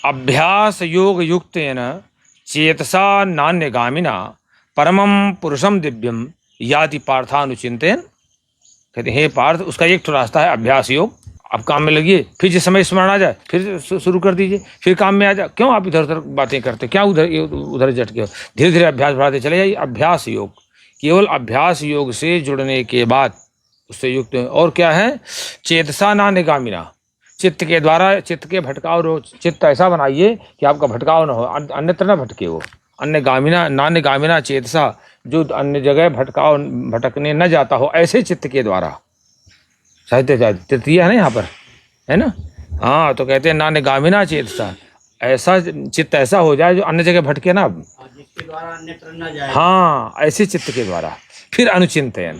अभ्यास योग युक्तेन चेतसा नान्यगामिना परमं पुरुषम दिव्यम याति पार्थानुचिंतन। कहते हैं हे पार्थ, उसका एक तो रास्ता है अभ्यास योग। आप काम में लगिए, फिर जिस समय स्मरण आ जाए फिर शुरू कर दीजिए, फिर काम में आ जाए। क्यों आप इधर उधर बातें करते, क्या उधर झटके हो? धीरे धीरे अभ्यास बढ़ाते चले जाइए। अभ्यास योग, केवल अभ्यास योग से जुड़ने के बाद उससे युक्त। और क्या है? चेतसा ना निगामिना, चित्त के द्वारा चित्त के भटकाव रो। चित्त ऐसा बनाइए कि आपका भटकाव न हो, अन्यत्र न भटके वो। अन्य गामिना ना निगामिना चेतसा, जो अन्य जगह भटकने न जाता हो, ऐसे चित्त के द्वारा। साहित्य तृतीय है ना यहाँ पर, है ना? हाँ, तो कहते हैं ना निगामिना चेतसा, ऐसा चित्त ऐसा हो जाए जो अन्य जगह भटके ना, जिसके द्वारा अन्यत्र न जाए। हाँ, ऐसे चित्त के द्वारा। फिर अनुचिंतन,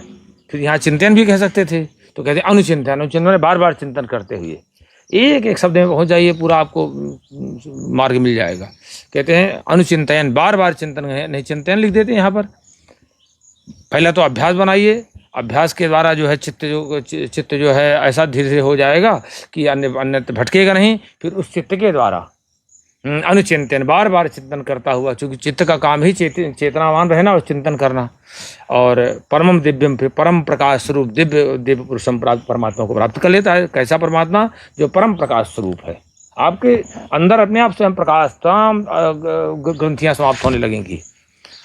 फिर यहाँ चिंतन भी कह सकते थे, तो कहते हैं अनुचिंतन। अनुचिंतन में बार बार चिंतन करते हुए एक एक शब्द में पहुंच जाइए, पूरा आपको मार्ग मिल जाएगा। कहते हैं अनुचिंतन, बार बार चिंतन। नहीं, चिंतन लिख देते हैं यहाँ पर। पहले तो अभ्यास बनाइए, अभ्यास के द्वारा जो है चित्त जो है ऐसा धीरे धीरे हो जाएगा कि अन्य भटकेगा नहीं। फिर उस चित्त के द्वारा अनुचिंतन, बार बार चिंतन करता हुआ, चूंकि चित्त का काम ही चेतनावान रहना और चिंतन करना। और परमम दिव्यम, फिर परम प्रकाश स्वरूप दिव्य पुरुषम प्राप्त, परमात्मा को प्राप्त कर लेता है। कैसा परमात्मा? जो परम प्रकाश स्वरूप है। आपके अंदर अपने आप स्वयं प्रकाश, तमाम ग्रंथियां समाप्त होने लगेंगी।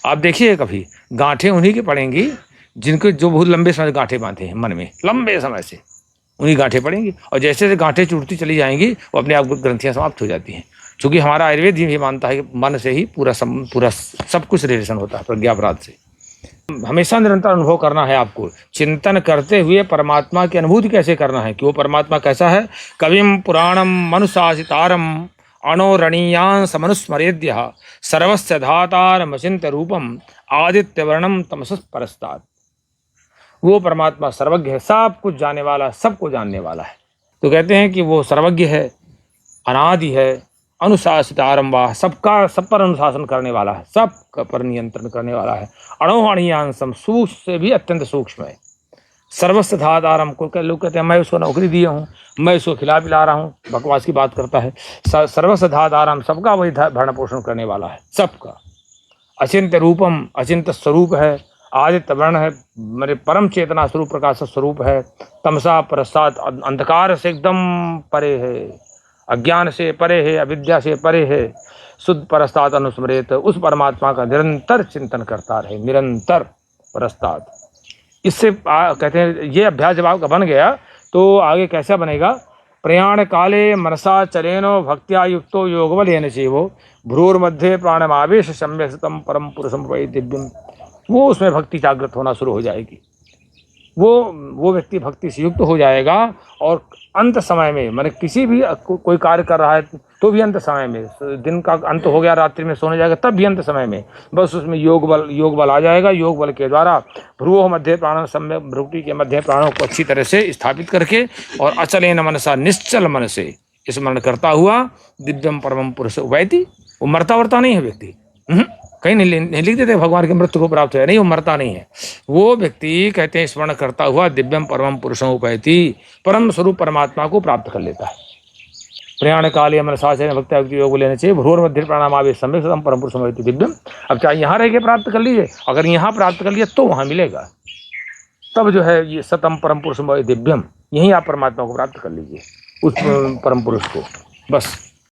आप देखिए, कभी गांठें उन्हीं की पड़ेंगी जिनको, जो बहुत लंबे समय गांठें बांधे हैं मन में, लंबे समय से उन्हीं गांठें पड़ेंगी। और जैसे जैसे गांठें टूटती चली जाएंगी, वो अपने आप ग्रंथियां समाप्त हो जाती हैं। क्योंकि हमारा आयुर्वेद भी मानता है कि मन से ही पूरा सब कुछ रिलेशन होता है, प्रज्ञापराध से। हमेशा निरंतर अनुभव करना है आपको। चिंतन करते हुए परमात्मा की अनुभूति कैसे करना है, कि वो परमात्मा कैसा है। कविम पुराणम मनुशासितारम अणोरणीयांस मनुस्मरेद्य सर्वस्य धातारमचिंत्य रूपम आदित्य वर्णम तमसः परस्तात्। वो परमात्मा सर्वज्ञ है, सब कुछ जानने वाला, सबको जानने वाला है। तो कहते हैं कि वो सर्वज्ञ है, अनादि है, अनुशासित आरंभा, सबका सब पर अनुशासन करने वाला है, सब पर नियंत्रण करने वाला है। अणोहणीयांसम, सूक्ष्म से भी अत्यंत सूक्ष्म है। सर्वस्व धातारम, को लोग कहते हैं मैं उसको नौकरी दिया हूँ, मैं उसको खिला पिला रहा हूँ, बकवास की बात करता है। सर्वस्व धातारम, सबका वही भरण पोषण करने वाला है, सबका। अचिंत्य रूपम, अचिंत्य स्वरूप है। आदित्य वर्ण है, मेरे परम चेतना स्वरूप, प्रकाश स्वरूप है। तमसा परस्तात्, अंधकार से एकदम परे है, अज्ञान से परे है, अविद्या से परे है। शुद्ध परस्तात् अनुस्मरेत, उस परमात्मा का निरंतर चिंतन करता रहे, निरंतर परस्तात्। इससे कहते हैं ये अभ्यास जब आपका बन गया तो आगे कैसा बनेगा। प्रयाण काले मनसा चलेनो भक्त्या युक्तो योगबलेन चैव भ्रूर्मध्ये प्राणमावेश सम्यस्तम परम पुरुषम वै दिव्यम। वो उसमें भक्ति जागृत होना शुरू हो जाएगी। वो व्यक्ति भक्ति से युक्त हो जाएगा। और अंत समय में, माने किसी भी कोई कार्य कर रहा है तो भी अंत समय में, दिन का अंत हो गया, रात्रि में सोने जाएगा, तब भी अंत समय में बस उसमें योग बल आ जाएगा। योग बल के द्वारा भ्रुवोः मध्य प्राणों, सम्यक भ्रुकुटी के मध्य प्राणों को अच्छी तरह से स्थापित करके और अचलेन मनसा, निश्चल मन से स्मरण करता हुआ दिव्यम परमम पुरुष वैति। वो मरता वरता नहीं है व्यक्ति, कहीं नहीं लिख देते भगवान के मृत्यु को प्राप्त है, नहीं, वो मरता नहीं है। वो व्यक्ति कहते हैं स्मरण करता हुआ दिव्यम परमम पुरुषों उपैति, परम स्वरूप परमात्मा को प्राप्त कर लेता है। प्रयाण काले मनसा से भक्त्या योग लेने चाहिए। भ्रूर मध्य प्राणामावेश सम्यक सतम परम पुरुषम उपैति दिव्यम। अब चाहे यहाँ रह के प्राप्त कर लीजिए, अगर यहाँ प्राप्त कर लिया तो वहाँ मिलेगा, तब जो है ये सतम परम पुरुषम दिव्यम, यहीं आप परमात्मा को प्राप्त कर लीजिए, उस परम पुरुष को। बस